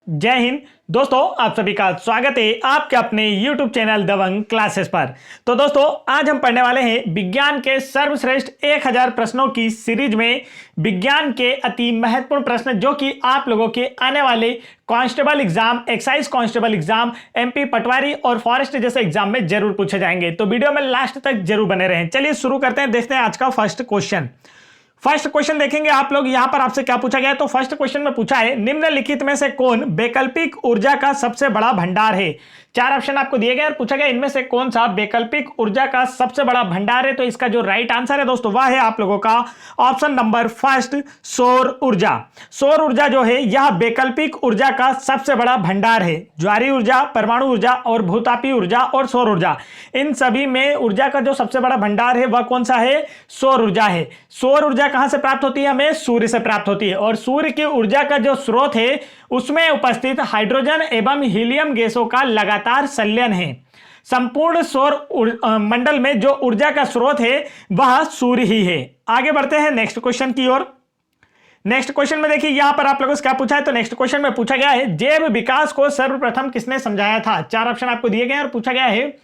जय हिंद दोस्तों, आप सभी का स्वागत है आपके अपने YouTube चैनल दबंग क्लासेस पर। तो दोस्तों, आज हम पढ़ने वाले हैं विज्ञान के सर्वश्रेष्ठ 1000 प्रश्नों की सीरीज में विज्ञान के अति महत्वपूर्ण प्रश्न जो कि आप लोगों के आने वाले constable exam, excise constable exam, MP पटवारी और फॉरेस्ट जैसे एग्जाम में जरूर पूछे जाएंगे। तो वीडियो में लास्ट तक जरूर बने रहें। चलिए शुरू करते हैं, देखते हैं आज का फर्स्ट क्वेश्चन देखेंगे आप लोग। यहां पर आपसे क्या पूछा गया है, तो फर्स्ट क्वेश्चन में पूछा है निम्नलिखित में से कौन वैकल्पिक ऊर्जा का सबसे बड़ा भंडार है। चार ऑप्शन आपको दिए गए और पूछा गया इनमें से कौन सा वैकल्पिक ऊर्जा का सबसे बड़ा भंडार है। तो इसका जो राइट आंसर है दोस्तों वह है आप लोगों का ऑप्शन नंबर फर्स्ट, सौर ऊर्जा। सौर ऊर्जा जो है यह वैकल्पिक ऊर्जा का सबसे बड़ा भंडार है। ज्वारीय ऊर्जा, परमाणु ऊर्जा और भूतापीय ऊर्जा और सौर ऊर्जा, इन सभी में ऊर्जा का जो सबसे बड़ा भंडार है वह कौन सा है? सौर ऊर्जा है। सौर ऊर्जा कहां से प्राप्त होती है? हमें सूर्य से प्राप्त होती है। और सूर्य की ऊर्जा का जो स्रोत है उसमें उपस्थित हाइड्रोजन एवं हीलियम गैसों का लगातार संलयन है। संपूर्ण सौर मंडल में जो ऊर्जा का स्रोत है वह सूर्य ही है। आगे बढ़ते हैं नेक्स्ट क्वेश्चन की ओर। नेक्स्ट क्वेश्चन में देखिए यहां पर आप लोगों से क्या पूछा है, तो नेक्स्ट क्वेश्चन में पूछा गया है जैव विकास को सर्वप्रथम किसने समझाया था। चार ऑप्शन आपको दिए गए और पूछा गया है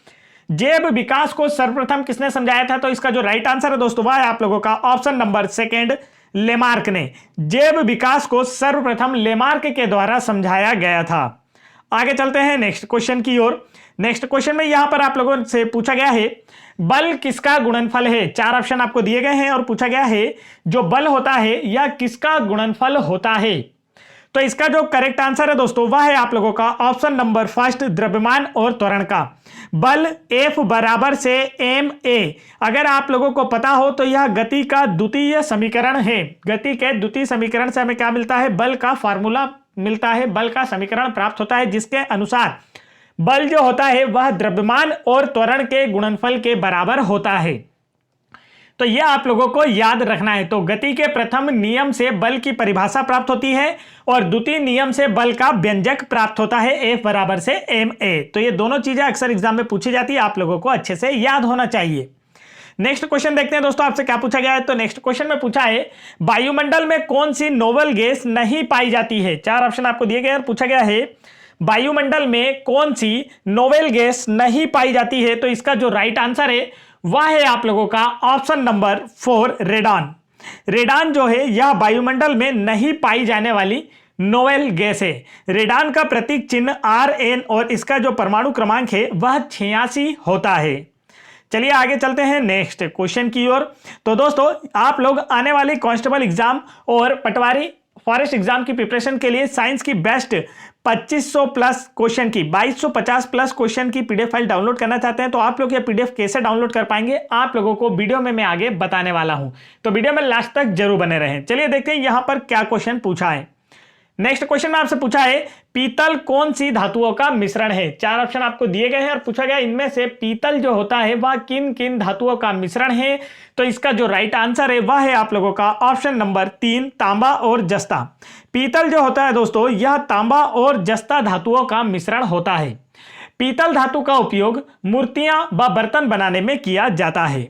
जैव विकास को सर्वप्रथम किसने समझाया था। तो इसका जो राइट आंसर है दोस्तों वह है आप लोगों का ऑप्शन नंबर सेकंड, लेमार्क ने। जैव विकास को सर्वप्रथम लेमार्क के द्वारा समझाया गया था। आगे चलते हैं नेक्स्ट क्वेश्चन की ओर। नेक्स्ट क्वेश्चन में यहां पर आप लोगों से पूछा गया है बल किसका गुणनफल है। चार ऑप्शन आपको दिए गए हैं और पूछा गया है जो बल होता है यह किसका गुणनफल होता है। तो इसका जो करेक्ट आंसर है दोस्तों वह है आप लोगों का ऑप्शन नंबर फर्स्ट, द्रव्यमान और त्वरण का। बल F बराबर से ma, अगर आप लोगों को पता हो तो यह गति का द्वितीय समीकरण है। गति के द्वितीय समीकरण से हमें क्या मिलता है? बल का फार्मूला मिलता है, बल का समीकरण प्राप्त होता है जिसके अनुसार बल जो होता है वह द्रव्यमान और त्वरण के गुणनफल के बराबर होता है। तो यह आप लोगों को याद रखना है। तो गति के प्रथम नियम से बल की परिभाषा प्राप्त होती है और द्वितीय नियम से बल का व्यंजक प्राप्त होता है F बराबर से ma। तो ये दोनों चीजें अक्सर एग्जाम में पूछी जाती है, आप लोगों को अच्छे से याद होना चाहिए। नेक्स्ट क्वेश्चन देखते हैं दोस्तों आपसे क्या पूछा गया है। तो नेक्स्ट क्वेश्चन में पूछा है वायुमंडल में कौन सी नोबल गैस नहीं पाई जाती है। चार ऑप्शन आपको दिए गए और पूछा गया है वायुमंडल में कौन सी नोबेल गैस नहीं पाई जाती है। तो इसका जो राइट आंसर है वह है आप लोगों का ऑप्शन नंबर 4, रेडान। रेडान जो है यह वायुमंडल में नहीं पाई जाने वाली नोबेल गैस है। रेडान का प्रतीक चिन्ह Rn और इसका जो परमाणु क्रमांक है वह 86 होता है। चलिए आगे चलते हैं नेक्स्ट क्वेश्चन की ओर। तो दोस्तों, आप लोग आने वाली कांस्टेबल एग्जाम और पटवारी फॉरेस्ट एग्जाम की प्रिपरेशन के लिए साइंस की बेस्ट 2500 प्लस क्वेश्चन की 2250 प्लस क्वेश्चन की PDF फाइल डाउनलोड करना चाहते हैं तो आप लोग ये PDF कैसे डाउनलोड कर पाएंगे आप लोगों को वीडियो में मैं आगे बताने वाला हूं। तो वीडियो में लास्ट तक जरूर बने रहें। चलिए देखते हैं यहां पर क्या क्वेश्चन पूछा है। नेक्स्ट क्वेश्चन में आपसे पूछा है पीतल कौन सी धातुओं का मिश्रण है। चार ऑप्शन आपको दिए गए हैं और पूछा गया इनमें से पीतल जो होता है वह किन किन धातुओं का मिश्रण है। तो इसका जो राइट आंसर है वह है आप लोगों का ऑप्शन नंबर 3, तांबा और जस्ता। पीतल जो होता है दोस्तों यह तांबा और जस्ता धातुओं का मिश्रण होता है। पीतल धातु का उपयोग मूर्तियां व बर्तन बनाने में किया जाता है।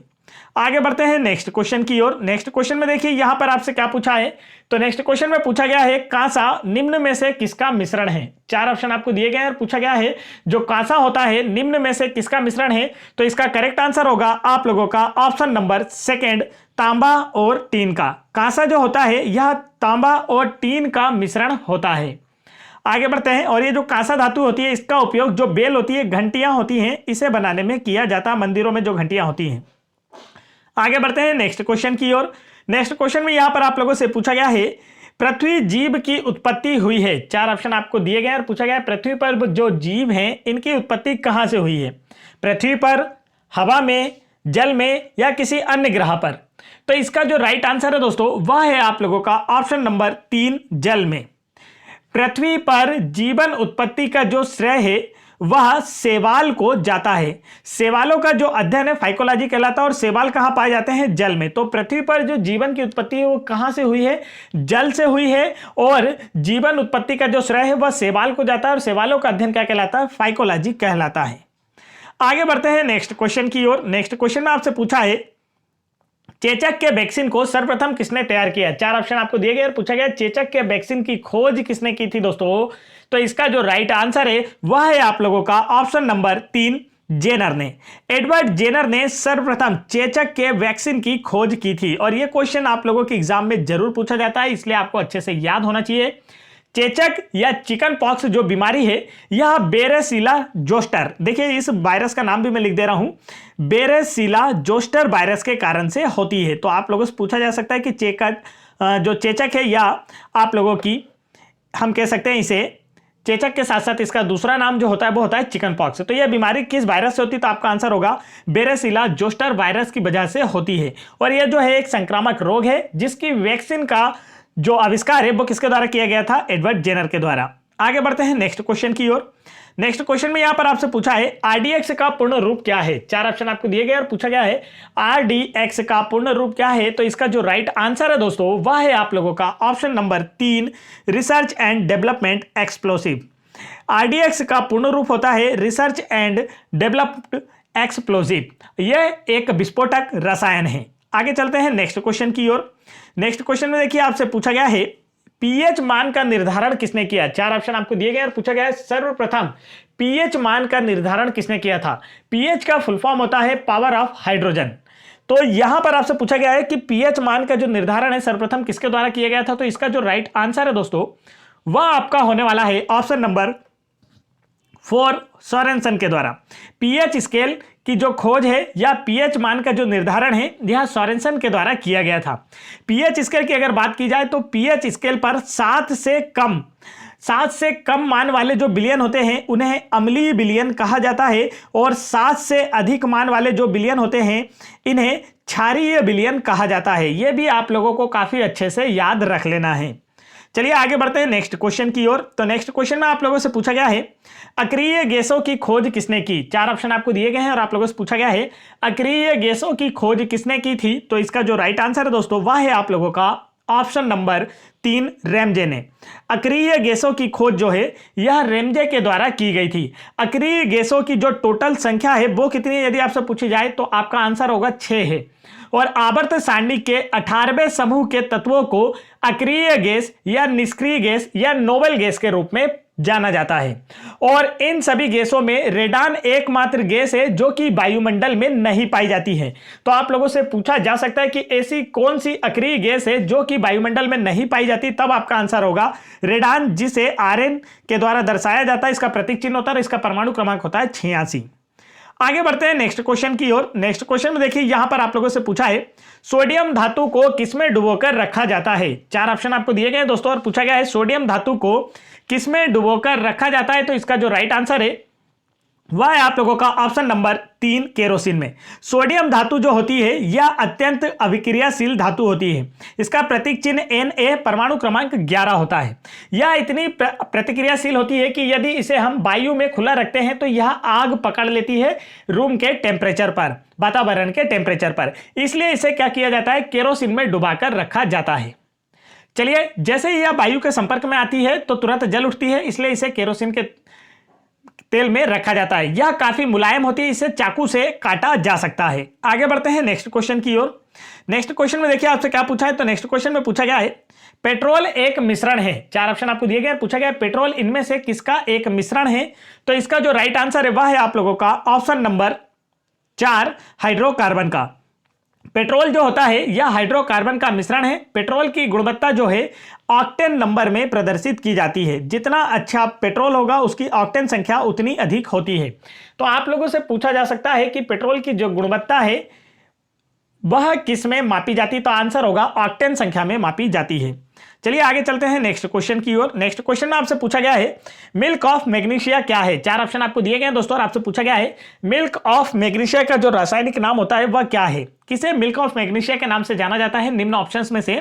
आगे बढ़ते हैं नेक्स्ट क्वेश्चन की ओर। नेक्स्ट क्वेश्चन में देखिए यहां पर आपसे क्या पूछा है। तो नेक्स्ट क्वेश्चन में पूछा गया है कांसा निम्न में से किसका मिश्रण है। चार ऑप्शन आपको दिए गए हैं और पूछा गया है जो कांसा होता है निम्न में से किसका मिश्रण है। तो इसका करेक्ट आंसर होगा आप लोगों का ऑप्शन नंबर सेकंड, तांबा और टीन का। कांसा जो होता है यह तांबा और टीन का मिश्रण होता है। आगे बढ़ते हैं और ये जो कांसा धातु होती है इसका उपयोग जो बेल होती है, घंटियां होती हैं, इसे बनाने में किया जाता है, मंदिरों में जो घंटियां होती हैं। आगे बढ़ते हैं नेक्स्ट क्वेश्चन की ओर। नेक्स्ट क्वेश्चन में यहां पर आप लोगों से पूछा गया है पृथ्वी जीव की उत्पत्ति हुई है। चार ऑप्शन आपको दिए गए और पूछा गया है पृथ्वी पर जो जीव हैं इनकी उत्पत्ति कहां से हुई है। पृथ्वी पर, हवा में, जल में या किसी अन्य ग्रह पर। तो इसका जो राइट आंसर है दोस्तों वह है आप लोगों का ऑप्शन नंबर 3, जल में। पृथ्वी पर जीवन उत्पत्ति का जो श्रेय है वह सेवाल को जाता है। सेवालों का जो अध्ययन है फाइकोलॉजी कहलाता है और सेवाल कहां पाए जाते हैं? जल में। तो पृथ्वी पर जो जीवन की उत्पत्ति है वो कहां से हुई है? जल से हुई है। और जीवन उत्पत्ति का जो श्रेय है वह सेवाल को जाता है और सेवालों का अध्ययन क्या कहलाता है? फाइकोलॉजी कहलाता है। आगे बढ़ते हैं नेक्स्ट क्वेश्चन की ओर। नेक्स्ट क्वेश्चन में आपसे पूछा है चेचक के वैक्सीन को सर्वप्रथम किसने तैयार किया। चार ऑप्शन आपको दिए गए और पूछा गया चेचक के वैक्सीन की खोज किसने की थी दोस्तों। तो इसका जो राइट आंसर है वह है आप लोगों का ऑप्शन नंबर 3, जेनर ने। एडवर्ड जेनर ने सर्वप्रथम चेचक के वैक्सीन की खोज की थी। और यह क्वेश्चन आप लोगों के एग्जाम में जरूर पूछा जाता है, इसलिए आपको अच्छे से याद होना चाहिए। चेचक या चिकन पॉक्स जो बीमारी है यह बेरेसिला जोस्टर, देखिए इस वायरस का नाम भी मैं लिख दे रहा हूं, बेरेसिला जोस्टर वायरस के कारण से होती है। तो आप लोगों से पूछा जा सकता है कि जो चेचक है या आप लोगों की हम कह सकते हैं इसे चेचक के साथ साथ इसका दूसरा नाम जो होता है वो होता है चिकन पॉक्स। तो यह बीमारी किस वायरस से होती है? तो आपका आंसर होगा बेरेसिला जोस्टर वायरस की वजह से होती है। और यह जो है एक संक्रामक रोग है जिसकी वैक्सीन का जो आविष्कार है वो किसके द्वारा किया गया था? एडवर्ड जेनर के द्वारा। आगे बढ़ते हैं नेक्स्ट क्वेश्चन की ओर। नेक्स्ट क्वेश्चन में यहां पर आपसे पूछा है आरडीएक्स का पूर्ण रूप क्या है? 4 ऑप्शन आपको दिए गए और पूछा गया है आरडीएक्स का पूर्ण रूप क्या है? तो इसका जो राइट आंसर है दोस्तों वह है आप लोगों का option number 3, research and development explosive. RDX का पूर्ण रूप होता है रिसर्च एंड डेवलप्ड एक्सप्लोसिव। यह एक विस्फोटक रसायन है। आगे चलते हैं नेक्स्ट क्वेश्चन की ओर। नेक्स्ट क्वेश्चन में देखिए आपसे पूछा गया है पीएच मान का निर्धारण किसने किया? 4 ऑप्शन आपको दिए गए और पूछा गया है सर्वप्रथम पीएच मान का निर्धारण किसने किया था? पीएच का फुल फॉर्म होता है पावर ऑफ हाइड्रोजन। तो यहां पर आपसे पूछा गया है कि पीएच मान का जो निर्धारण है सर्वप्रथम किसके द्वारा किया गया था? तो इसका जो राइट आंसर है दोस्तों वह आपका होने वाला है ऑप्शन नंबर 4, सोरेनसन के द्वारा। पीएच स्केल की जो खोज है या पीएच मान का जो निर्धारण है यह सोरेनसन के द्वारा किया गया था। पीएच स्केल की अगर बात की जाए तो पीएच स्केल पर 7 से कम मान वाले जो बिलियन होते हैं उन्हें अम्लीय बिलियन कहा जाता है, और 7 से अधिक मान वाले जो बिलियन होते हैं इन्हें क्षारीय बिलियन कहा जाता है। यह भी आप लोगों को काफी अच्छे से याद रख लेना है। चलिए आगे बढ़ते हैं नेक्स्ट क्वेश्चन की ओर। तो नेक्स्ट क्वेश्चन में आप लोगों से पूछा गया है अक्रिय गैसों की खोज किसने की? 4 ऑप्शन आपको दिए गए हैं और आप लोगों से पूछा गया है अक्रिय गैसों की खोज किसने की थी? तो इसका जो राइट आंसर है दोस्तों वह है आप लोगों का ऑप्शन नंबर 3, रेमजे ने। अक्रिय गैसों की खोज जो है यह रेमजे के द्वारा की गई थी। अक्रिय गैसों की जो टोटल संख्या है वो कितनी है यदि आपसे पूछी जाए तो आपका आंसर होगा 6 है। और आवर्त सारणी के 18वें समूह के तत्वों को अक्रिय गैस या निष्क्रिय गैस या नोबल गैस के रूप में जाना जाता है। और इन सभी गैसों में रेडान एकमात्र गैस है जो कि वायुमंडल में नहीं पाई जाती है। तो आप लोगों से पूछा जा सकता है कि ऐसी कौन सी अक्रिय गैस है जो कि वायुमंडल में नहीं पाई जाती? तब आपका आंसर होगा रेडान, जिसे Rn के द्वारा दर्शाया जाता है। इसका प्रतीक चिन्ह होता है और इसका परमाणु क्रमांक होता है 86। आगे बढ़ते हैं नेक्स्ट क्वेश्चन की ओर। नेक्स्ट क्वेश्चन में देखिए यहां पर आप लोगों से पूछा है सोडियम धातु को किसमें डुबोकर रखा जाता है? 4 ऑप्शन आपको दिए गए दोस्तों और पूछा गया है सोडियम धातु को किसमें डुबोकर रखा जाता है? तो इसका जो राइट आंसर है वह है आप लोगों का ऑप्शन नंबर 3, केरोसिन में। सोडियम धातु जो होती है यह अत्यंत अभिक्रियाशील धातु होती है। इसका प्रतीक चिन्ह Na, परमाणु क्रमांक 11 होता है। यह इतनी प्रतिक्रियाशील होती है कि यदि इसे हम वायु में खुला रखते हैं तो यह आग पकड़ लेती है रूम के टेम्परेचर पर, वातावरण के टेम्परेचर पर। इसलिए इसे क्या किया जाता है? केरोसिन में डुबाकर रखा जाता है। चलिए, जैसे ही यह वायु के संपर्क में आती है तो तुरंत जल उठती है, इसलिए इसे केरोसिन के तेल में रखा जाता है। यह काफी मुलायम होती है, इसे चाकू से काटा जा सकता है। आगे बढ़ते हैं नेक्स्ट क्वेश्चन की ओर। नेक्स्ट क्वेश्चन में देखिए आपसे क्या पूछा है। तो नेक्स्ट क्वेश्चन में पूछा गया है पेट्रोल एक मिश्रण है। 4 ऑप्शन आपको दिए गए, पूछा गया पेट्रोल इनमें से किसका एक मिश्रण है? तो इसका जो राइट आंसर है वह है आप लोगों का ऑप्शन नंबर 4, हाइड्रोकार्बन का। पेट्रोल जो होता है यह हाइड्रोकार्बन का मिश्रण है। पेट्रोल की गुणवत्ता जो है ऑक्टेन नंबर में प्रदर्शित की जाती है। जितना अच्छा पेट्रोल होगा उसकी ऑक्टेन संख्या उतनी अधिक होती है। तो आप लोगों से पूछा जा सकता है कि पेट्रोल की जो गुणवत्ता है वह किस में मापी जाती है? तो आंसर होगा ऑक्टेन संख्या में मापी जाती है। चलिए आगे चलते हैं नेक्स्ट क्वेश्चन की ओर। नेक्स्ट क्वेश्चन में आपसे पूछा गया है मिल्क ऑफ मैग्नीशिया क्या है? 4 ऑप्शन आपको दिए गए हैं दोस्तों और आपसे पूछा गया है मिल्क ऑफ मैग्नीशिया का जो रासायनिक नाम होता है वह क्या है? किसे मिल्क ऑफ मैग्नीशिया के नाम से जाना जाता है निम्न ऑप्शंस में से?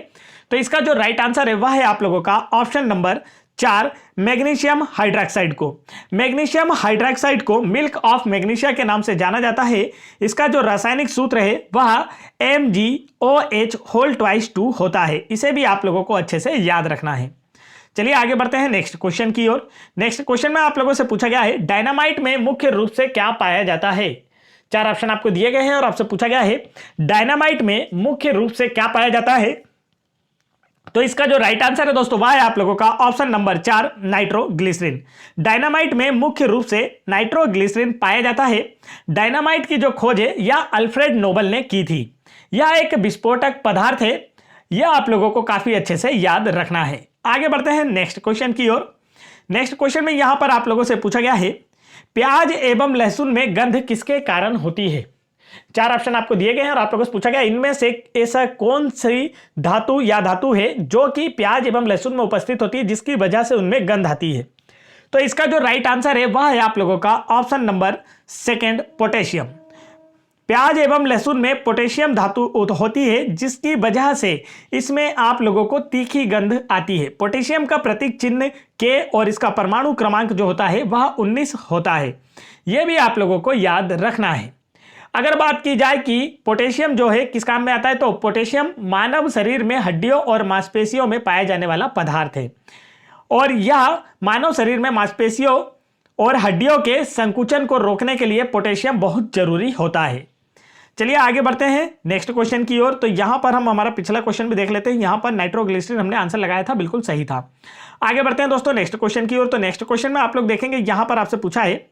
तो इसका जो राइट आंसर है वह है आप लोगों का ऑप्शन नंबर 4, मैग्नीशियम हाइड्रॉक्साइड को। मैग्नीशियम हाइड्रॉक्साइड को मिल्क ऑफ मैग्नीशिया के नाम से जाना जाता है। इसका जो रासायनिक सूत्र है वह MgOH2 होता है। इसे भी आप लोगों को अच्छे से याद रखना है। चलिए आगे बढ़ते हैं नेक्स्ट क्वेश्चन की ओर। नेक्स्ट क्वेश्चन में आप लोगों से पूछा गया है डायनामाइट में मुख्य रूप से क्या पाया जाता है? 4 ऑप्शन आपको दिए गए हैं और आपसे पूछा गया है डायनामाइट में मुख्य रूप से क्या पाया जाता है? तो इसका जो राइट आंसर है दोस्तों वह है आप लोगों का ऑप्शन नंबर 4 नाइट्रोग्लिसरीन। डायनामाइट में मुख्य रूप से नाइट्रोग्लिसरीन पाया जाता है। डायनामाइट की जो खोज है यह अल्फ्रेड नोबल ने की थी। यह एक विस्फोटक पदार्थ है। यह आप लोगों को काफी अच्छे से याद रखना है। आगे बढ़ते हैं नेक्स्ट क्वेश्चन की ओर। नेक्स्ट क्वेश्चन में यहां पर आप लोगों से पूछा गया है, प्याज एवं लहसुन में गंध किसके कारण होती है। 4 ऑप्शन आपको दिए गए हैं और आप लोगों से पूछा गया इनमें से ऐसा कौन सी धातु या धातु है जो कि प्याज एवं लहसुन में उपस्थित होती है जिसकी वजह से उनमें गंध आती है। तो इसका जो राइट आंसर है वह है आप लोगों का ऑप्शन नंबर 2 पोटेशियम। प्याज एवं लहसुन में पोटेशियम धातु होती है जिसकी वजह से इसमें आप लोगों को तीखी गंध आती है। पोटेशियम का प्रतीक चिन्ह के और इसका परमाणु क्रमांक जो होता है वह 19 होता है। यह भी आप लोगों को याद रखना है। अगर बात की जाए कि पोटेशियम जो है किस काम में आता है, तो पोटेशियम मानव शरीर में हड्डियों और मांसपेशियों में पाया जाने वाला पदार्थ है और यह मानव शरीर में मांसपेशियों और हड्डियों के संकुचन को रोकने के लिए पोटेशियम बहुत जरूरी होता है। चलिए आगे बढ़ते हैं नेक्स्ट क्वेश्चन की ओर। तो यहां पर हम हमारा पिछला क्वेश्चन भी देख लेते हैं। यहां पर नाइट्रोग्लिसरीन हमने आंसर लगाया था, बिल्कुल सही था। आगे बढ़ते हैं दोस्तों नेक्स्ट क्वेश्चन की ओर। तो नेक्स्ट क्वेश्चन में आप लोग देखेंगे यहां पर आपसे पूछा है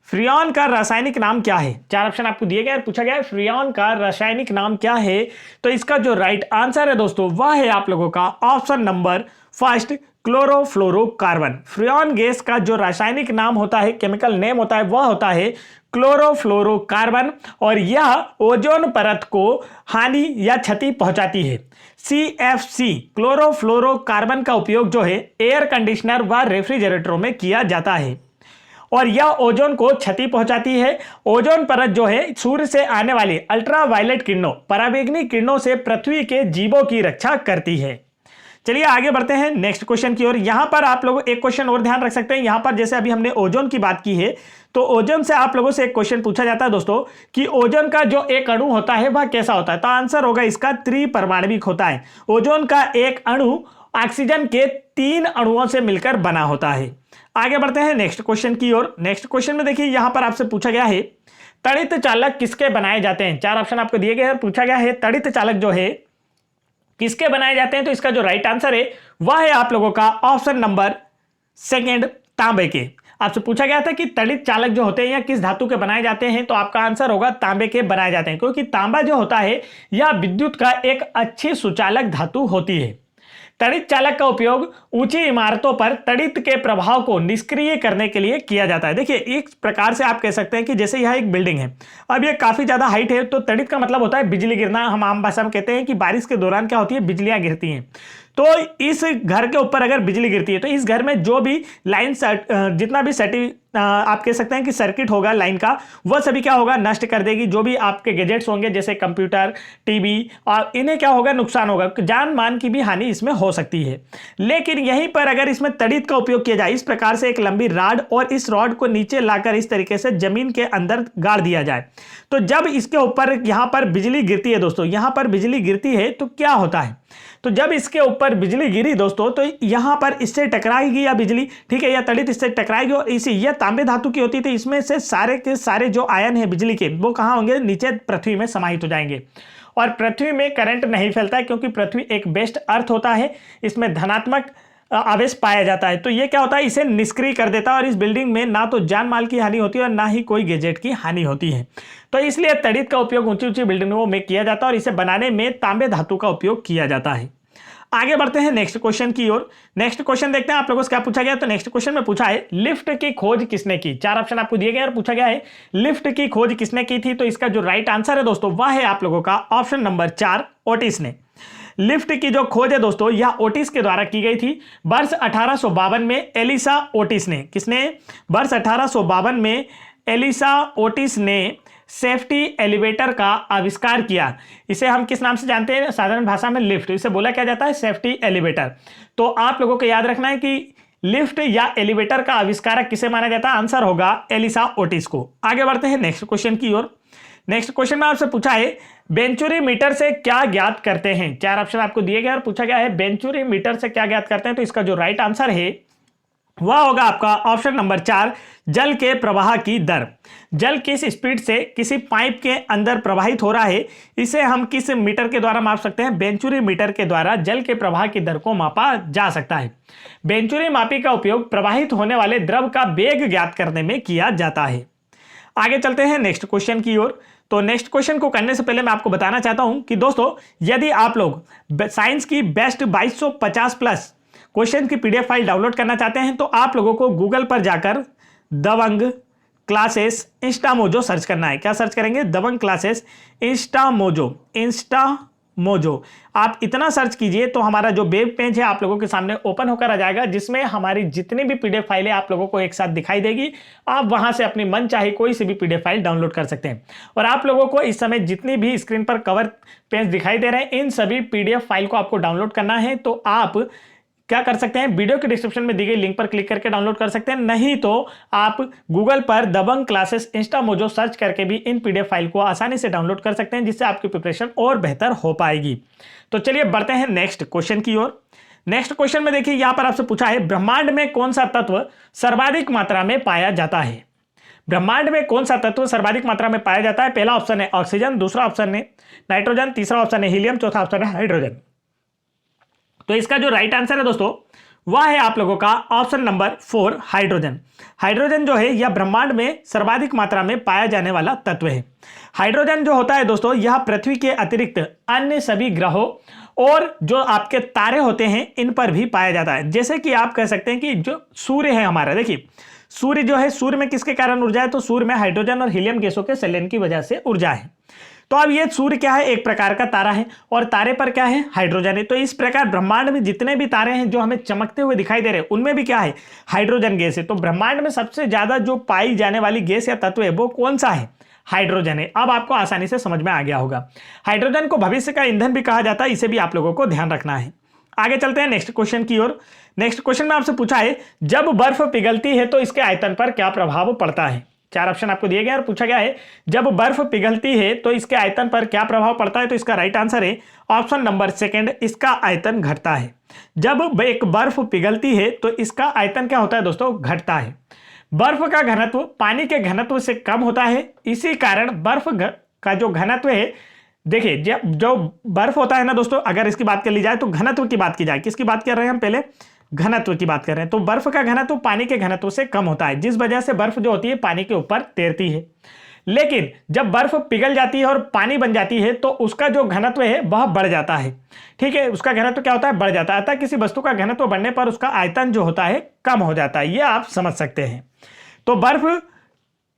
फ्रियॉन का रासायनिक नाम क्या है। 4 ऑप्शन आपको दिए गए और पूछा गया है फ्रियॉन का रासायनिक नाम क्या है। तो इसका जो राइट आंसर है दोस्तों वह है आप लोगों का option number 1 chlorofluorocarbon. Freon gas का जो रासायनिक नाम होता है, केमिकल नेम होता है, वह होता है क्लोरोफ्लोरोकार्बन और यह ओजोन परत को हानि या क्षति पहुंचाती है। CFC क्लोरोफ्लोरोकार्बन का उपयोग जो है एयर कंडीशनर व रेफ्रिजरेटरों में किया जाता है और यह ओजोन को क्षति पहुंचाती है। ओजोन परत जो है सूर्य से आने वाली अल्ट्रावायलेट किरणों, पराबैंगनी किरणों से पृथ्वी के जीवों की रक्षा करती है। चलिए आगे बढ़ते हैं नेक्स्ट क्वेश्चन की ओर। यहां पर आप लोग एक क्वेश्चन और ध्यान रख सकते हैं। यहां पर जैसे अभी हमने ओजोन की बात की है, तो ओजोन से आप लोगों से एक क्वेश्चन पूछा जाता है दोस्तों कि ओजोन का जो एक अणु होता है वह कैसा होता है। तो आंसर होगा इसका त्रिपरमाणविक होता है। ओजोन का एक अणु ऑक्सीजन के 3 अणुओं से मिलकर बना होता है। आगे बढ़ते हैं नेक्स्ट क्वेश्चन की ओर। नेक्स्ट क्वेश्चन में देखिए यहां पर आपसे पूछा गया है तड़ित चालक किसके बनाए जाते हैं। 4 ऑप्शन आपको दिए गए हैं। पूछा गया है तड़ित चालक जो है किसके बनाए जाते हैं। तो इसका जो राइट आंसर है वह है आप लोगों का ऑप्शन नंबर 2 तांबे के। आपसे पूछा गया था कि तड़ित चालक जो होते हैं या किस धातु के बनाए जाते हैं, तो आपका आंसर होगा तांबे के बनाए जाते हैं, क्योंकि तांबा जो होता है यह विद्युत का एक अच्छी सुचालक धातु होती है। तड़ित चालक का उपयोग ऊंची इमारतों पर तड़ित के प्रभाव को निष्क्रिय करने के लिए किया जाता है। देखिए एक प्रकार से आप कह सकते हैं कि जैसे यह एक बिल्डिंग है, अब ये काफी ज्यादा हाइट है, तो तड़ित का मतलब होता है बिजली गिरना। हम आम भाषा में कहते हैं कि बारिश के दौरान क्या होती है, बिजलियां गिरती हैं। तो इस घर के ऊपर अगर बिजली गिरती है तो इस घर में जो भी लाइन जितना भी आप कह सकते हैं कि सर्किट होगा लाइन का, वह सभी क्या होगा, नष्ट कर देगी। जो भी आपके गैजेट्स होंगे जैसे कंप्यूटर, टीवी, और इन्हें क्या होगा, नुकसान होगा, जान मान की भी हानि इसमें हो सकती है। लेकिन यहीं पर अगर इसमें तड़ित का उपयोग किया जाए, इस प्रकार से एक लंबी रॉड, और इस रॉड को नीचे लाकर इस तरीके से जमीन के अंदर गाड़ दिया जाए, तो जब इसके ऊपर यहां पर बिजली गिरती है दोस्तों, यहां पर बिजली गिरती है तो क्या होता है, तो जब इसके ऊपर बिजली गिरी दोस्तों, तो यहां पर इससे टकराएगी या बिजली, ठीक है, या तड़ित इससे टकराएगी, और इसी यह तांबे धातु की होती थी। इसमें से सारे के सारे जो आयन है बिजली के, वो कहां होंगे, नीचे पृथ्वी में समाहित हो जाएंगे, और पृथ्वी में करंट नहीं फैलता है, क्योंकि पृथ्वी एक बेस्ट अर्थ होता है, इसमें धनात्मक आवेश पाया जाता है। तो ये क्या होता है, इसे निष्क्रिय कर देता है, और इस बिल्डिंग में ना तो जान माल की हानि होती है और ना ही कोई गैजेट की हानि होती है। तो इसलिए तड़ित का उपयोग ऊंची ऊंची बिल्डिंगों में किया जाता है, और इसे बनाने में तांबे धातु का उपयोग किया जाता है। आगे बढ़ते हैं नेक्स्ट क्वेश्चन की ओर। नेक्स्ट क्वेश्चन देखते हैं आप लोगों से क्या पूछा गया। तो नेक्स्ट क्वेश्चन में पूछा है लिफ्ट की खोज किसने की। 4 ऑप्शन आपको दिए गए और पूछा गया है लिफ्ट की खोज किसने की थी। तो इसका जो राइट आंसर है दोस्तों वह है आप लोगों का ऑप्शन नंबर 4 ओटिस ने। लिफ्ट की जो खोज है दोस्तों यह ओटिस के द्वारा की गई थी वर्ष 1852 में। एलिसा ओटिस ने, किसने, वर्ष 1852 में एलिसा ओटिस ने सेफ्टी एलिवेटर का आविष्कार किया। इसे हम किस नाम से जानते हैं, साधारण भाषा में लिफ्ट, इसे बोला क्या जाता है, सेफ्टी एलिवेटर। तो आप लोगों को याद रखना है कि लिफ्ट या एलिवेटर का आविष्कारक किसे माना जाता है, आंसर होगा एलिसा ओटिस को। आगे बढ़ते हैं नेक्स्ट क्वेश्चन की ओर। नेक्स्ट क्वेश्चन में आपसे पूछा है बेंचुरी मीटर से क्या ज्ञात करते हैं। 4 ऑप्शन आपको दिए गए और पूछा गया है बेंचुरी मीटर से क्या ज्ञात करते हैं। तो इसका जो राइट आंसर है वह होगा आपका ऑप्शन नंबर 4, जल के प्रवाह की दर। जल किस स्पीड से किसी पाइप के अंदर प्रवाहित हो रहा है, इसे हम किस मीटर के द्वारा माप सकते हैं? वेंचुरी मीटर के द्वारा जल के प्रवाह की दर को मापा जा सकता है। वेंचुरी मापी का उपयोग प्रवाहित होने वाले द्रव का वेग ज्ञात करने में किया जाता है। आगे चलते हैं नेक्स्ट क्वेश्चन की ओर। तो नेक्स्ट क्वेश्चन को करने से पहले मैं आपको बताना चाहता हूं कि दोस्तों, यदि आप लोग साइंस की बेस्ट 2250 प्लस क्वेश्चन की पीडीएफ फाइल डाउनलोड करना चाहते हैं तो आप लोगों को गूगल पर जाकर दबंग क्लासेस इंस्टामोजो सर्च करना है। क्या सर्च करेंगे? दबंग क्लासेस इंस्टामोजो। आप इतना सर्च कीजिए तो हमारा जो वेब पेज है आप लोगों के सामने ओपन होकर आ जाएगा, जिसमें हमारी जितनी भी पीडीएफ फाइलें आप लोगों को एक साथ दिखाई देगी। आप वहां से अपनी मन चाहे कोई सी भी पीडीएफ फाइल डाउनलोड कर सकते हैं। और आप लोगों को इस समय जितनी भी स्क्रीन पर कवर पेज दिखाई दे रहे हैं, इन सभी पीडीएफ फाइल को आपको डाउनलोड करना है। तो आप क्या कर सकते हैं? वीडियो के डिस्क्रिप्शन में दी गई लिंक पर क्लिक करके डाउनलोड कर सकते हैं, नहीं तो आप गूगल पर दबंग क्लासेस इंस्टामोजो सर्च करके भी इन पीडीएफ फाइल को आसानी से डाउनलोड कर सकते हैं, जिससे आपकी प्रिपरेशन और बेहतर हो पाएगी। तो चलिए बढ़ते हैं नेक्स्ट क्वेश्चन की ओर। नेक्स्ट क्वेश्चन में देखिए, यहां पर आपसे पूछा है, ब्रह्मांड में कौन सा तत्व सर्वाधिक मात्रा में पाया जाता है? ब्रह्मांड में कौन सा तत्व सर्वाधिक मात्रा में पाया जाता है? पहला ऑप्शन है ऑक्सीजन, दूसरा ऑप्शन है नाइट्रोजन, तीसरा ऑप्शन है हीलियम, चौथा ऑप्शन है हाइड्रोजन। तो इसका जो राइट आंसर है दोस्तों, वह है आप लोगों का ऑप्शन नंबर 4, हाइड्रोजन। हाइड्रोजन जो है यह ब्रह्मांड में सर्वाधिक मात्रा में पाया जाने वाला तत्व है। हाइड्रोजन जो होता है दोस्तों, यह पृथ्वी के अतिरिक्त अन्य सभी ग्रहों और जो आपके तारे होते हैं इन पर भी पाया जाता है। जैसे कि आप कह सकते हैं कि जो सूर्य है हमारा, देखिए सूर्य जो है, सूर्य में किसके कारण ऊर्जा है? तो सूर्य में हाइड्रोजन और हीलियम गैसों के संलयन की वजह से ऊर्जा है। तो अब ये सूर्य क्या है? एक प्रकार का तारा है, और तारे पर क्या है? हाइड्रोजन है। तो इस प्रकार ब्रह्मांड में जितने भी तारे हैं जो हमें चमकते हुए दिखाई दे रहे हैं, उनमें भी क्या है? हाइड्रोजन गैस है। तो ब्रह्मांड में सबसे ज्यादा जो पाई जाने वाली गैस या तत्व है वो कौन सा है? हाइड्रोजन है। अब आपको आसानी से समझ में आ गया होगा। हाइड्रोजन को भविष्य का ईंधन भी कहा जाता है, इसे भी आप लोगों को ध्यान रखना है। आगे चलते हैं नेक्स्ट क्वेश्चन की ओर। नेक्स्ट क्वेश्चन में आपसे पूछा है, जब बर्फ पिघलती है तो इसके आयतन पर क्या प्रभाव पड़ता है? 4 ऑप्शन आपको दिए गए और पूछा गया है, जब बर्फ पिघलती है तो इसके आयतन पर क्या प्रभाव पड़ता है? तो इसका राइट आंसर है ऑप्शन नंबर 2, इसका आयतन घटता है। जब एक बर्फ पिघलती है तो इसका आयतन क्या होता है दोस्तों? घटता है। बर्फ का घनत्व पानी के घनत्व से कम होता है, इसी कारण बर्फ का जो घनत्व है, देखिए जब जो बर्फ होता है ना दोस्तों, अगर इसकी बात कर ली जाए तो घनत्व की बात की जाए, किसकी बात कर रहे हैं हम? पहले घनत्व की बात कर रहे हैं। तो बर्फ का घनत्व पानी के घनत्व से कम होता है, जिस वजह से बर्फ जो होती है पानी के ऊपर तैरती है। लेकिन जब बर्फ पिघल जाती है और पानी बन जाती है तो उसका जो घनत्व है वह बढ़ जाता है। ठीक है, उसका घनत्व क्या होता है? बढ़ जाता है। अतः किसी वस्तु का घनत्व बढ़ने पर उसका आयतन जो होता है कम हो जाता है, यह आप समझ सकते हैं। तो बर्फ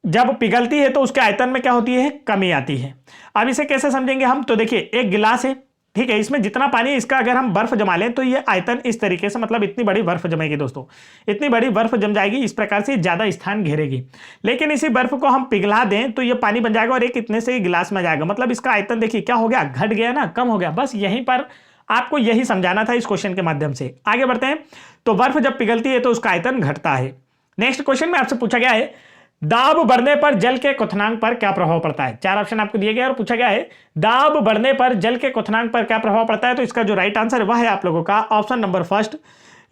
जब पिघलती है तो उसके आयतन में क्या होती है? कमी आती है। अब इसे कैसे समझेंगे हम? तो देखिए एक गिलास है, ठीक है, इसमें जितना पानी है इसका अगर हम बर्फ जमा लें तो ये आयतन इस तरीके से, मतलब इतनी बड़ी बर्फ जमेगी दोस्तों, इतनी बड़ी बर्फ जम जाएगी, इस प्रकार से ज्यादा स्थान घेरेगी। लेकिन इसी बर्फ को हम पिघला दें तो ये पानी बन जाएगा और एक इतने से ही गिलास में जाएगा, मतलब इसका आयतन देखिए क्या हो गया? घट गया ना, कम हो गया। बस यहीं पर आपको यही समझाना था इस क्वेश्चन के माध्यम से। आगे बढ़ते हैं। तो बर्फ जब पिघलती है तो उसका आयतन घटता है। नेक्स्ट क्वेश्चन में आपसे पूछा गया है, दाब बढ़ने पर जल के क्वथनांक पर क्या प्रभाव पड़ता है? 4 ऑप्शन आपको दिए गए और पूछा गया है, दाब बढ़ने पर जल के क्वथनांक पर क्या प्रभाव पड़ता है? तो इसका जो राइट आंसर है वह है आप लोगों का ऑप्शन नंबर 1,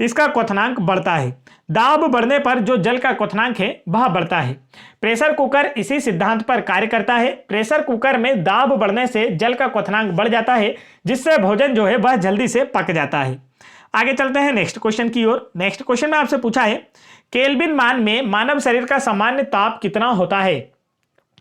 इसका क्वथनांक बढ़ता है। दाब बढ़ने पर जो जल का क्वथनांक है वह बढ़ता है। प्रेशर कुकर इसी सिद्धांत पर कार्य करता है। प्रेशर कुकर में दाब बढ़ने से जल का क्वथनांक बढ़ जाता है, जिससे भोजन जो है वह जल्दी से पक जाता है। आगे चलते हैं नेक्स्ट क्वेश्चन की ओर। नेक्स्ट क्वेश्चन में आपसे पूछा है, केल्विन मान में मानव शरीर का सामान्य ताप कितना होता है?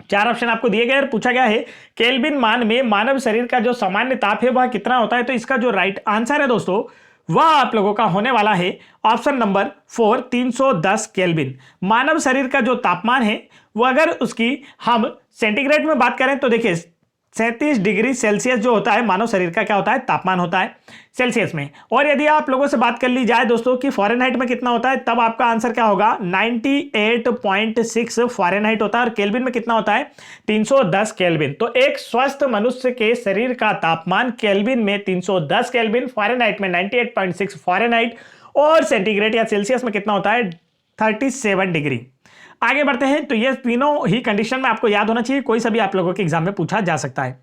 4 ऑप्शन आपको दिए गए और पूछा गया है, केल्विन मान में मानव शरीर का जो सामान्य ताप है वह कितना होता है? तो इसका जो राइट आंसर है दोस्तों, वह आप लोगों का होने वाला है ऑप्शन नंबर 4, 310 केल्विन। मानव शरीर का जो तापमान है वो अगर उसकी हम सेंटीग्रेड में बात करें तो देखिए 37 डिग्री सेल्सियस जो होता है मानव शरीर का क्या होता है? तापमान होता है सेल्सियस में। और यदि आप लोगों से बात कर ली जाए दोस्तों कि फ़ारेनहाइट में कितना होता है, तब आपका आंसर क्या होगा? 98.6 फ़ारेनहाइट होता है। और केल्विन में कितना होता है? 310 केल्विन। तो एक स्वस्थ मनुष्य के शरीर का तापमान केल्विन में 310 केल्विन, फ़ारेनहाइट में 98.6 फ़ारेनहाइट, और सेंटीग्रेड या सेल्सियस में कितना होता है? 37 डिग्री। आगे बढ़ते हैं। तो ये तीनों ही कंडीशन में आपको याद होना चाहिए, कोई सा भी आप लोगों के एग्जाम में पूछा जा सकता है।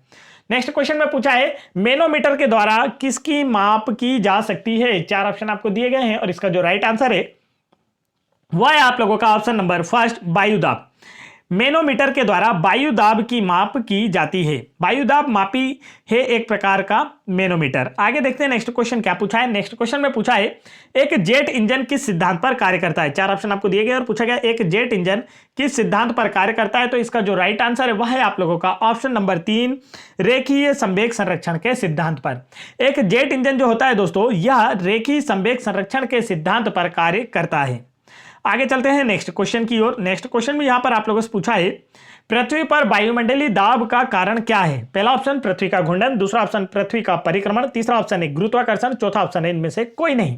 नेक्स्ट क्वेश्चन में पूछा है, मैनोमीटर के द्वारा किसकी माप की जा सकती है? 4 ऑप्शन आपको दिए गए हैं और इसका जो राइट आंसर है वह है आप लोगों का ऑप्शन नंबर फर्स्ट वायुदाब। मैनोमीटर के द्वारा वायु दाब की माप की जाती है। वायु दाब मापी है एक प्रकार का मैनोमीटर। आगे देखते हैं नेक्स्ट क्वेश्चन क्या पूछा है। नेक्स्ट क्वेश्चन में पूछा है एक जेट इंजन किस सिद्धांत पर कार्य करता है। चार ऑप्शन आपको दिए गए और पूछा गया एक जेट इंजन किस सिद्धांत पर कार्य करता है। तो इसका जो राइट आंसर है वह है आप लोगों का ऑप्शन नंबर 3 रेखीय संवेग संरक्षण के सिद्धांत पर। एक जेट इंजन जो होता है दोस्तों यह रेखीय संवेग संरक्षण के सिद्धांत पर कार्य करता है। आगे चलते हैं नेक्स्ट क्वेश्चन की ओर। नेक्स्ट क्वेश्चन में यहां पर आप लोगों से पूछा है पृथ्वी पर वायुमंडलीय दाब का कारण क्या है। पहला ऑप्शन पृथ्वी का घूर्णन, दूसरा ऑप्शन पृथ्वी का परिक्रमण, तीसरा ऑप्शन है गुरुत्वाकर्षण, चौथा ऑप्शन है इनमें से कोई नहीं।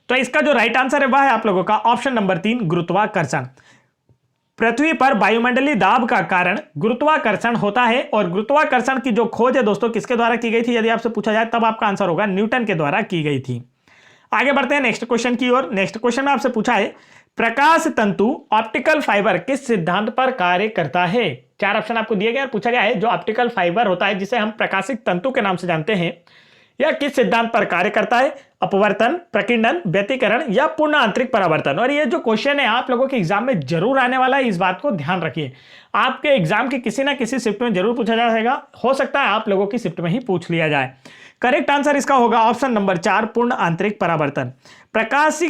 तो इसका जो राइट आंसर है वह है आप लोगों का ऑप्शन नंबर 3 गुरुत्वाकर्षण। पृथ्वी पर वायुमंडलीय दाब का कारण गुरुत्वाकर्षण होता है और गुरुत्वाकर्षण की जो खोज है दोस्तों किसके द्वारा की गई थी यदि आपसे पूछा जाए तब आपका आंसर होगा न्यूटन के द्वारा की गई थी। आगे बढ़ते हैं नेक्स्ट क्वेश्चन की ओर। नेक्स्ट क्वेश्चन में आपसे पूछा है प्रकाश तंतु ऑप्टिकल फाइबर किस सिद्धांत पर कार्य करता है। चार ऑप्शन आपको दिए गए और पूछा गया है जो ऑप्टिकल फाइबर होता है जिसे हम प्रकाशिक तंतु के नाम से जानते हैं यह किस सिद्धांत पर कार्य करता है। अपवर्तन, प्रकीर्णन, व्यतिकरण या पूर्ण आंतरिक परावर्तन। और ये जो क्वेश्चन है आप लोगों के एग्जाम में जरूर आने वाला है, इस बात को ध्यान रखिए। आपके एग्जाम के किसी ना किसी शिफ्ट में जरूर पूछा जाएगा, हो सकता है आप लोगों की शिफ्ट में ही पूछ लिया जाए। करेक्ट आंसर इसका होगा ऑप्शन नंबर 4 पूर्ण आंतरिक परावर्तन। प्रकाश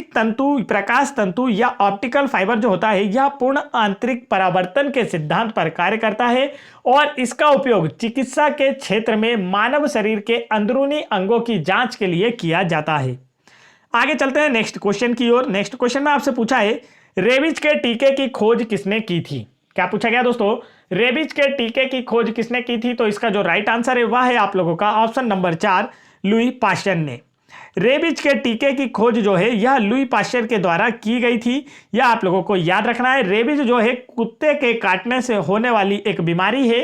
तंतु या ऑप्टिकल फाइबर जो होता है यह पूर्ण आंतरिक परावर्तन के सिद्धांत पर कार्य करता है और इसका उपयोग चिकित्सा के क्षेत्र में मानव शरीर के अंदरूनी अंगों की जांच के लिए किया जाता है। आगे चलते हैं नेक्स्ट क्वेश्चन की ओर। नेक्स्ट क्वेश्चन में आपसे पूछा है रेबीज के टीके की खोज किसने की थी। क्या पूछा गया दोस्तों, रेबीज के टीके की खोज किसने की थी। तो इसका जो राइट आंसर है वह है आप लोगों का ऑप्शन नंबर 4 लुई पाश्चर ने। रेबीज के टीके की खोज जो है यह लुई पाश्चर के द्वारा की गई थी। यह आप लोगों को याद रखना है। रेबीज जो है कुत्ते के काटने से होने वाली एक बीमारी है।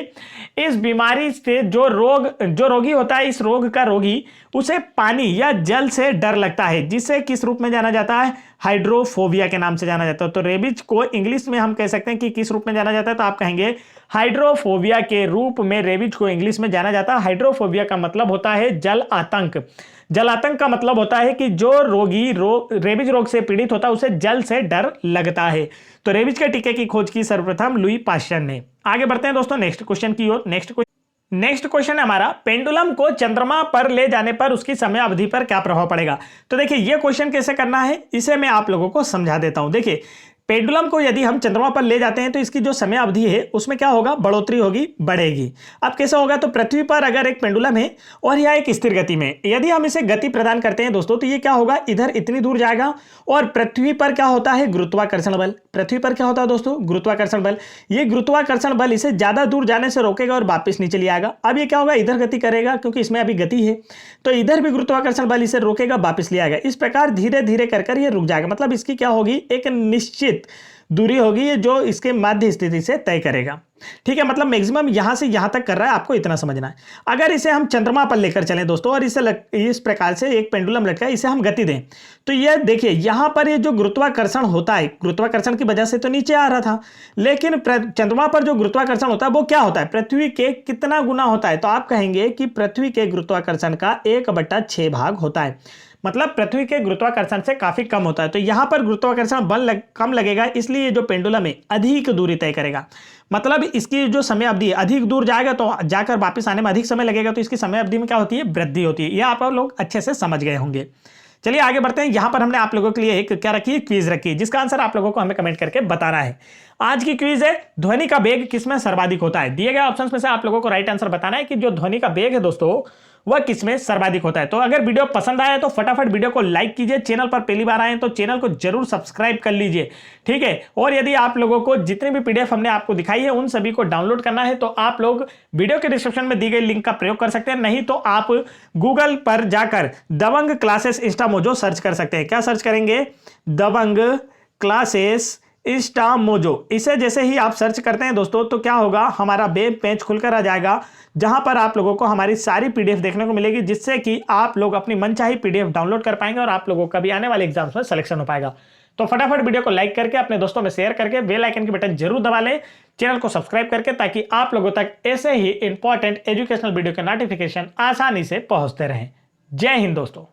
इस बीमारी से जो रोगी होता है, इस रोग का रोगी उसे पानी या जल से डर लगता है जिसे किस रूप में जाना जाता है, हाइड्रोफोबिया के नाम से जाना जाता है। तो रेबीज को इंग्लिश में हम कह सकते हैं कि किस रूप में जाना जाता है, तो आप कहेंगे हाइड्रोफोबिया के रूप में रेबीज को इंग्लिश में जाना जाता है। हाइड्रोफोबिया का मतलब होता है जल आतंक। जल आतंक का मतलब होता है कि जो रोगी रेबीज रोग से पीड़ित होता है उसे जल से डर लगता है। तो रेबीज के टीके की खोज की सर्वप्रथम लुई पाश्चर ने। आगे बढ़ते हैं दोस्तों नेक्स्ट क्वेश्चन की ओर। नेक्स्ट क्वेश्चन है हमारा पेंडुलम को चंद्रमा पर ले जाने पर उसकी समय अवधि पर क्या प्रभाव पड़ेगा। तो देखिए ये क्वेश्चन कैसे करना है इसे मैं आप लोगों को समझा देता हूं। देखिए पेंडुलम को यदि हम चंद्रमा पर ले जाते हैं तो इसकी जो समय अवधि है उसमें क्या होगा, बढ़ोतरी होगी, बढ़ेगी। अब कैसे होगा, तो पृथ्वी पर अगर एक पेंडुलम है और यह एक स्थिर गति में, यदि हम इसे गति प्रदान करते हैं दोस्तों तो ये क्या होगा, इधर इतनी दूर जाएगा और पृथ्वी पर क्या होता है, गुरुत्वाकर्षण बल। पृथ्वी पर क्या होता है दोस्तों, गुरुत्वाकर्षण बल। ये गुरुत्वाकर्षण बल इसे ज्यादा दूर जाने से रोकेगा और वापस नीचे ले आएगा। अब ये क्या होगा, इधर गति करेगा क्योंकि इसमें अभी गति है, तो इधर भी गुरुत्वाकर्षण बल इसे रोकेगा, वापस ले आएगा। इस प्रकार धीरे धीरे कर ये रुक जाएगा। मतलब इसकी क्या होगी, एक निश्चित दूरी होगी जो इसके माध्य स्थिति से तय करेगा। ठीक है, मतलब मैक्सिमम यहां से यहां तक कर रहा है, आपको इतना समझना है। अगर इसे हम चंद्रमा पर लेकर चलें दोस्तों और इसे इस प्रकार से एक पेंडुलम लटका है, इसे हम गति दें तो ये देखिए यहां पर ये जो गुरुत्वाकर्षण होता है, गुरुत्वाकर्षण की वजह से तो नीचे आ रहा था, लेकिन चंद्रमा पर जो गुरुत्वाकर्षण होता है वो क्या होता है, पृथ्वी के कितना गुना होता है। तो आप कहेंगे कि पृथ्वी के गुरुत्वाकर्षण का 1/6 भाग होता है। मतलब पृथ्वी के गुरुत्वाकर्षण से काफी कम होता है। तो यहां पर गुरुत्वाकर्षण बल कम लगेगा, इसलिए जो पेंडुलम है अधिक दूरी तय करेगा। मतलब इसकी जो समय अवधि है, अधिक दूर जाएगा तो जाकर वापस आने में अधिक समय लगेगा, तो इसकी समय अवधि में क्या होती है, वृद्धि होती है। यह आप लोग अच्छे से समझ गए होंगे। चलिए आगे बढ़ते हैं। यहां पर हमने आप लोगों के लिए एक क्या रखी है, क्विज रखी है, जिसका आंसर आप लोगों को हमें कमेंट करके बताना है। आज की क्विज है ध्वनि का वेग किसमें सर्वाधिक होता है। दिए गए ऑप्शंस में से आप लोगों को राइट आंसर बताना है कि जो ध्वनि का वेग है दोस्तों वह किसमें सर्वाधिक होता है। तो अगर वीडियो पसंद आया तो फटाफट वीडियो को लाइक कीजिए, चैनल पर पहली बार आए तो चैनल को जरूर सब्सक्राइब कर लीजिए। ठीक है, और यदि आप लोगों को जितने भी पीडीएफ हमने आपको दिखाई है उन सभी को डाउनलोड करना है तो आप लोग वीडियो के डिस्क्रिप्शन में दी गई लिंक का प्रयोग कर सकते हैं, नहीं तो आप गूगल पर जाकर दबंग क्लासेस इंस्टा मोजो सर्च कर सकते हैं। क्या सर्च करेंगे, दबंग क्लासेस इंस्टा मोजो। इसे जैसे ही आप सर्च करते हैं दोस्तों तो क्या होगा, हमारा वेब पेज खुलकर आ जाएगा जहां पर आप लोगों को हमारी सारी पीडीएफ देखने को मिलेगी, जिससे कि आप लोग अपनी मनचाही पीडीएफ डाउनलोड कर पाएंगे और आप लोगों का भी आने वाले एग्जाम्स में सिलेक्शन हो पाएगा। तो फटाफट वीडियो को लाइक करके अपने दोस्तों में शेयर करके बेल आइकन की बटन जरूर दबा लें, चैनल को सब्सक्राइब करके, ताकि आप लोगों तक ऐसे ही इंपॉर्टेंट एजुकेशनल वीडियो के नोटिफिकेशन आसानी से पहुंचते रहें। जय हिंद दोस्तों।